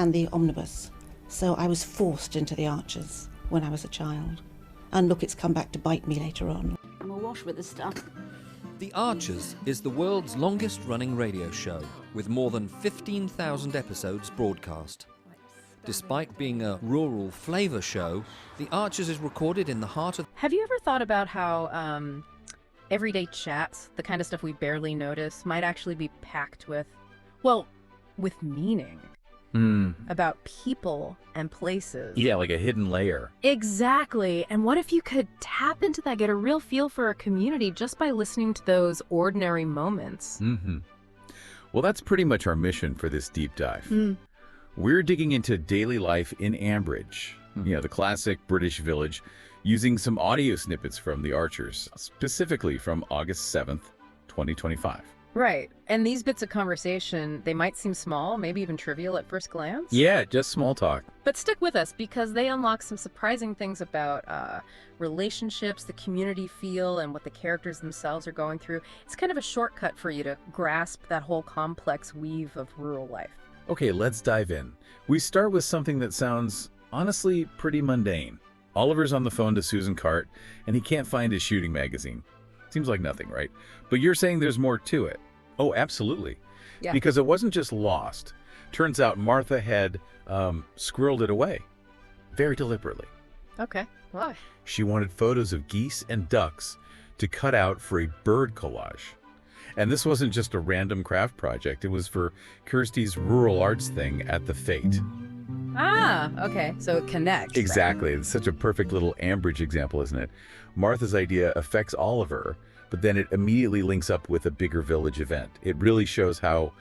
and the omnibus. So I was forced into the Archers when I was a child. And look, it's come back to bite me later on. I'm awash with this stuff. The Archers is the world's longest-running radio show, with more than 15,000 episodes broadcast. Despite being a rural flavour show, The Archers is recorded in the heart of... Have you ever thought about how everyday chats, the kind of stuff we barely notice, might actually be packed with, well, with meaning? About people and places. Yeah, like a hidden layer. Exactly. And what if you could tap into that, get a real feel for a community just by listening to those ordinary moments? Well, that's pretty much our mission for this deep dive. We're digging into daily life in Ambridge, you know, the classic British village, using some audio snippets from The Archers, specifically from August 7th, 2025. Right. And these bits of conversation, they might seem small, maybe even trivial at first glance. Yeah, just small talk. But stick with us because they unlock some surprising things about relationships, the community feel, and what the characters themselves are going through. It's kind of a shortcut for you to grasp that whole complex weave of rural life. Okay, let's dive in. We start with something that sounds, honestly, pretty mundane. Oliver's on the phone to Susan Cart, and he can't find his shooting magazine. Seems like nothing, right? But you're saying there's more to it. Oh, absolutely. Yeah. Because it wasn't just lost. Turns out Martha had squirreled it away. Very deliberately. Okay. Why? She wanted photos of geese and ducks to cut out for a bird collage. And this wasn't just a random craft project. It was for Kirsty's rural arts thing at the Fete. Ah, okay. So it connects. Exactly. It's such a perfect little Ambridge example, isn't it? Martha's idea affects Oliver, but then it immediately links up with a bigger village event. It really shows how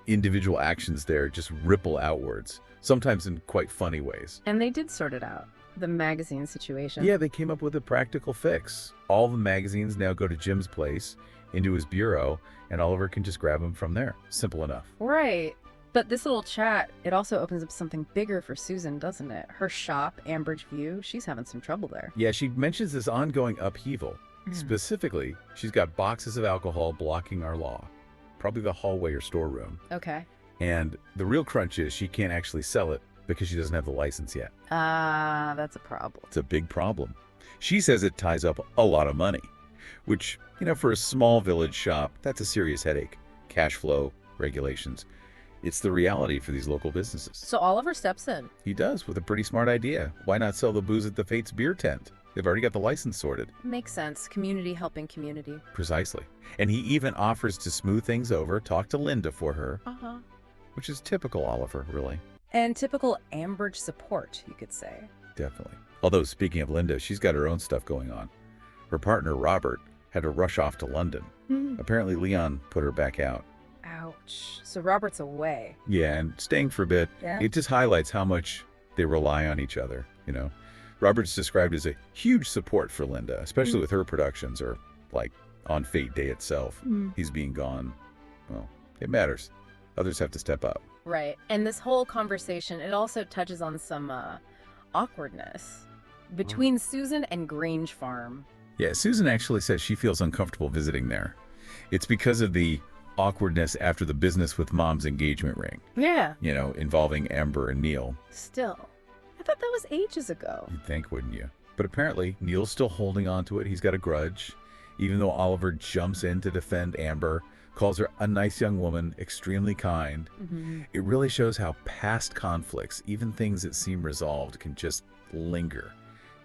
individual actions there just ripple outwards, sometimes in quite funny ways. And they did sort it out, the magazine situation. Yeah, they came up with a practical fix. All the magazines now go to Jim's place, into his bureau, and Oliver can just grab them from there. Simple enough. Right. But this little chat, it also opens up something bigger for Susan, doesn't it? Her shop, Ambridge View, she's having some trouble there. Yeah, she mentions this ongoing upheaval. Specifically, she's got boxes of alcohol blocking our law. Probably the hallway or storeroom. Okay. And the real crunch is she can't actually sell it because she doesn't have the license yet. Ah, that's a problem. It's a big problem. She says it ties up a lot of money, which, you know, for a small village shop, that's a serious headache. Cash flow, regulations. It's the reality for these local businesses. So Oliver steps in. He does, with a pretty smart idea. Why not sell the booze at the Fate's beer tent? They've already got the license sorted. Makes sense. Community helping community. Precisely. And he even offers to smooth things over, talk to Linda for her, which is typical Oliver, really. And typical Ambridge support, you could say. Definitely. Although, speaking of Linda, she's got her own stuff going on. Her partner, Robert, had to rush off to London. Apparently, Leon put her back out. Ouch. So Robert's away. Yeah, and staying for a bit, it just highlights how much they rely on each other, you know. Robert's described as a huge support for Linda, especially with her productions, or like on Fate Day itself. He's being gone. Well, it matters. Others have to step up. Right. And this whole conversation, it also touches on some awkwardness between Susan and Grange Farm. Yeah, Susan actually says she feels uncomfortable visiting there. It's because of the awkwardness after the business with Mom's engagement ring. Yeah. You know, involving Amber and Neil. Still. I thought that was ages ago. You'd think, wouldn't you? But apparently, Neil's still holding on to it. He's got a grudge. Even though Oliver jumps in to defend Amber, calls her a nice young woman, extremely kind. It really shows how past conflicts, even things that seem resolved, can just linger.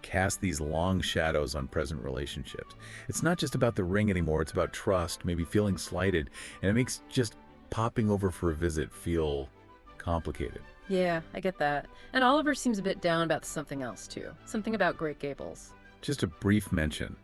Cast these long shadows on present relationships. It's not just about the ring anymore. It's about trust, maybe feeling slighted. And it makes just popping over for a visit feel complicated. Yeah, I get that. And Oliver seems a bit down about something else, too. Something about Great Gables. Just a brief mention.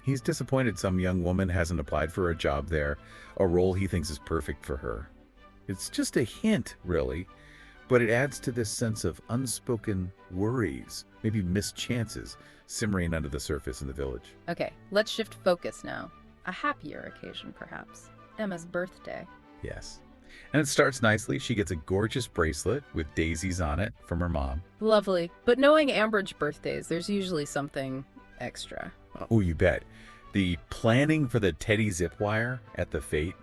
He's disappointed some young woman hasn't applied for a job there, a role he thinks is perfect for her. It's just a hint, really, but it adds to this sense of unspoken worries, maybe missed chances, simmering under the surface in the village. Okay, let's shift focus now. A happier occasion, perhaps. Emma's birthday. Yes. And it starts nicely. She gets a gorgeous bracelet with daisies on it from her mom. Lovely. But knowing Ambridge birthdays, there's usually something extra. Oh, you bet. The planning for the teddy zip wire at the Fete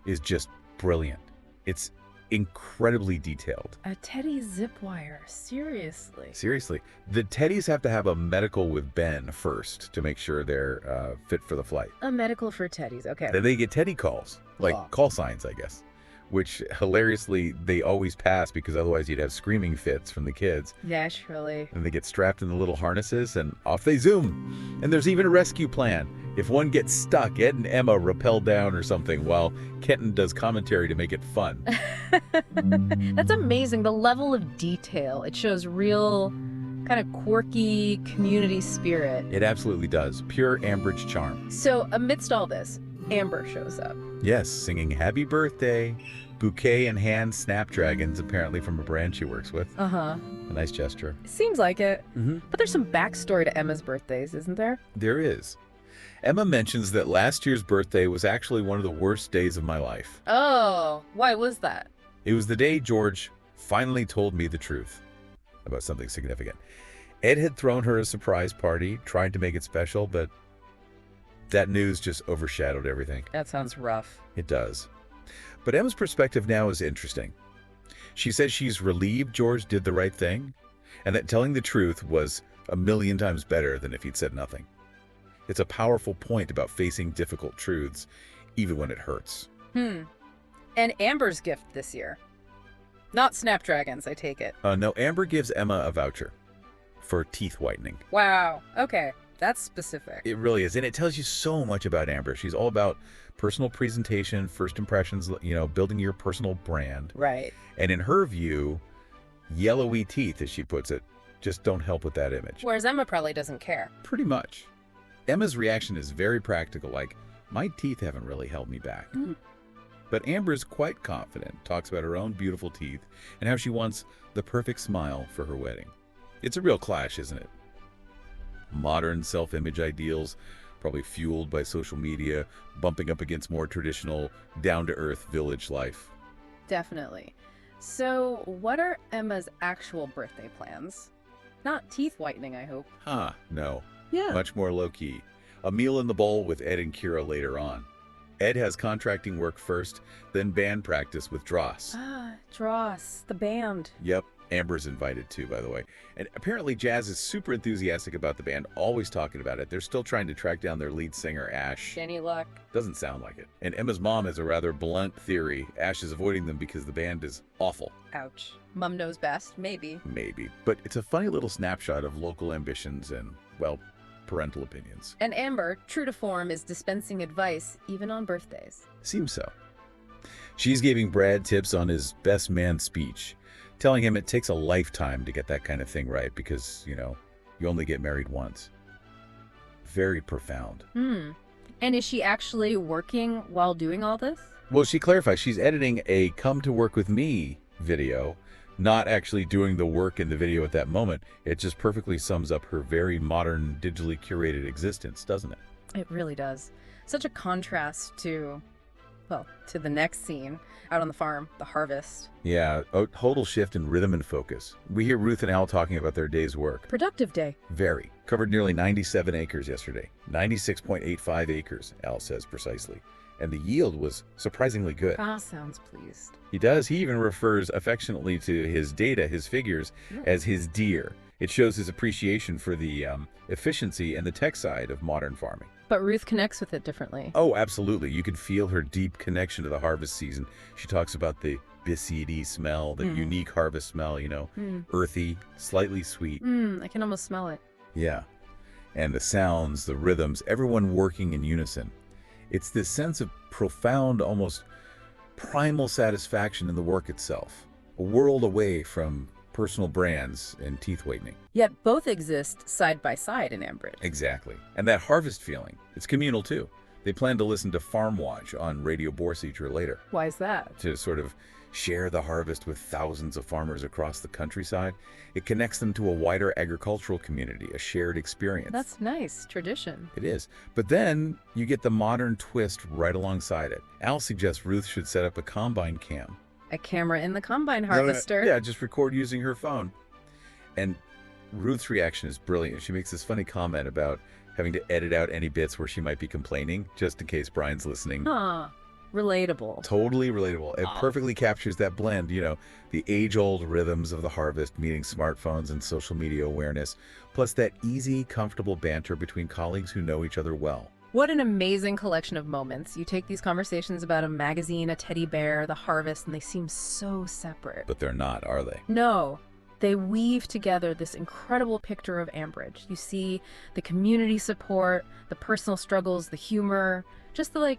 is just brilliant. It's incredibly detailed. A teddy zip wire. Seriously. Seriously. The teddies have to have a medical with Ben first to make sure they're fit for the flight. A medical for teddies. Okay. Then they get teddy calls, like call signs, I guess, which hilariously they always pass because otherwise you'd have screaming fits from the kids. Naturally. And they get strapped in the little harnesses and off they zoom. And there's even a rescue plan. If one gets stuck, Ed and Emma rappel down or something while Kenton does commentary to make it fun. That's amazing. The level of detail. It shows real kind of quirky community spirit. It absolutely does. Pure Ambridge charm. So amidst all this, Amber shows up. Yes, singing happy birthday, bouquet in hand, snapdragons, apparently from a brand she works with. Uh-huh. A nice gesture. Seems like it. But there's some backstory to Emma's birthdays, isn't there? There is. Emma mentions that last year's birthday was actually one of the worst days of my life. Oh, why was that? It was the day George finally told me the truth about something significant. Ed had thrown her a surprise party, tried to make it special, but that news just overshadowed everything. That sounds rough. It does. But Emma's perspective now is interesting. She says she's relieved George did the right thing, and that telling the truth was 1,000,000 times better than if he'd said nothing. It's a powerful point about facing difficult truths, even when it hurts. And Amber's gift this year. Not snapdragons, I take it. No, Amber gives Emma a voucher for teeth whitening. Wow. Okay. That's specific. It really is. And it tells you so much about Amber. She's all about personal presentation, first impressions, building your personal brand. Right. And in her view, yellowy teeth, as she puts it, just don't help with that image. Whereas Emma probably doesn't care. Pretty much. Emma's reaction is very practical, like, my teeth haven't really held me back. But Amber's quite confident, talks about her own beautiful teeth and how she wants the perfect smile for her wedding. It's a real clash, isn't it? Modern self-image ideals, probably fueled by social media, bumping up against more traditional, down-to-earth village life. Definitely. So, what are Emma's actual birthday plans? Not teeth whitening, I hope. No. Yeah. Much more low-key. A meal in the bowl with Ed and Kira later on. Ed has contracting work first, then band practice with Dross. Dross, the band. Yep, Amber's invited too, by the way. And apparently Jazz is super enthusiastic about the band, always talking about it. They're still trying to track down their lead singer, Ash. Any luck? Doesn't sound like it. And Emma's mom has a rather blunt theory. Ash is avoiding them because the band is awful. Ouch. Mom knows best, maybe. Maybe. But it's a funny little snapshot of local ambitions and, well, parental opinions. And Amber, true to form, is dispensing advice even on birthdays. Seems so. She's giving Brad tips on his best man speech, telling him it takes a lifetime to get that kind of thing right because, you only get married once. Very profound. And is she actually working while doing all this? Well, she clarifies she's editing a Come to Work With Me video, not actually doing the work in the video at that moment. It just perfectly sums up her very modern, digitally curated existence, doesn't it? It really does. Such a contrast to the next scene, out on the farm, the harvest. Yeah, a total shift in rhythm and focus. We hear Ruth and Al talking about their day's work. Productive day. Very. Covered nearly 97 acres yesterday. 96.85 acres, Al says precisely. And the yield was surprisingly good. Sounds pleased. He does. He even refers affectionately to his data, his figures, as his deer. It shows his appreciation for the efficiency and the tech side of modern farming. But Ruth connects with it differently. Oh, absolutely. You could feel her deep connection to the harvest season. She talks about the biseedy smell, the unique harvest smell, earthy, slightly sweet. I can almost smell it. Yeah. And the sounds, the rhythms, everyone working in unison. It's this sense of profound, almost primal satisfaction in the work itself, a world away from personal brands and teeth whitening. Yet both exist side by side in Ambridge. Exactly. And that harvest feeling, it's communal too. They plan to listen to Farm Watch on Radio Borseacher later. Why is that? To sort of share the harvest with thousands of farmers across the countryside. It connects them to a wider agricultural community, a shared experience. That's nice. Tradition. It is. But then you get the modern twist right alongside it. Al suggests Ruth should set up a combine cam. A camera in the combine harvester. Yeah, just record using her phone. And Ruth's reaction is brilliant. She makes this funny comment about having to edit out any bits where she might be complaining, just in case Brian's listening. Relatable. Totally relatable. It perfectly captures that blend, the age-old rhythms of the harvest, meeting smartphones and social media awareness, plus that easy, comfortable banter between colleagues who know each other well. What an amazing collection of moments. You take these conversations about a magazine, a teddy bear, the harvest, and they seem so separate. But they're not, are they? No. They weave together this incredible picture of Ambridge. You see the community support, the personal struggles, the humor, just the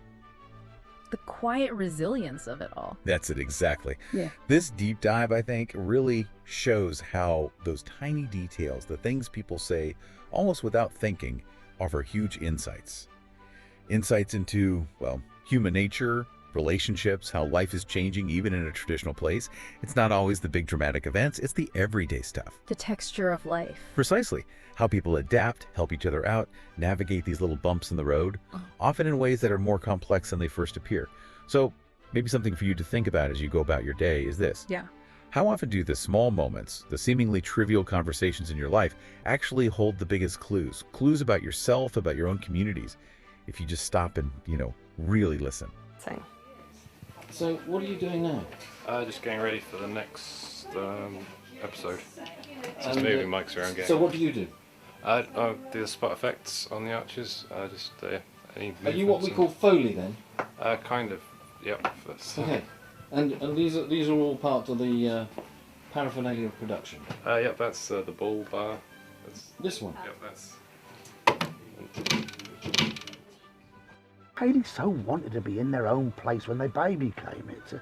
quiet resilience of it all. That's it, exactly. Yeah. This deep dive, I think, really shows how those tiny details, the things people say almost without thinking, offer huge insights. Insights into, well, human nature, relationships, how life is changing even in a traditional place. It's not always the big dramatic events, it's the everyday stuff. The texture of life. Precisely. How people adapt, help each other out, navigate these little bumps in the road, often in ways that are more complex than they first appear. So maybe something for you to think about as you go about your day is this. Yeah. How often do the small moments, the seemingly trivial conversations in your life, actually hold the biggest clues? Clues about yourself, about your own communities, if you just stop and, really listen. Same. So what are you doing now? Just getting ready for the next episode. Just And, moving mics around. So what do you do? I do the spot effects on the arches. Any Are you what we movements call Foley then? and- kind of. Yep. Okay. And these are all part of the paraphernalia of production. Yep. That's the ball bar. That's, This one. yep. That's. Haley so wanted to be in their own place when their baby came. It's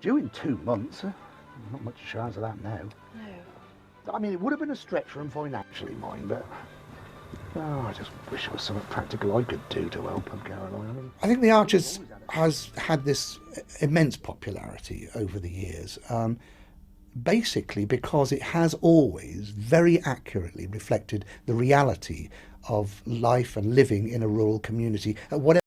due in 2 months. Not much chance of that now. No. I mean, it would have been a stretch for them financially, mind, but I just wish there was something practical I could do to help them, Caroline. I think The Archers has had this immense popularity over the years, basically because it has always very accurately reflected the reality of life and living in a rural community at whatever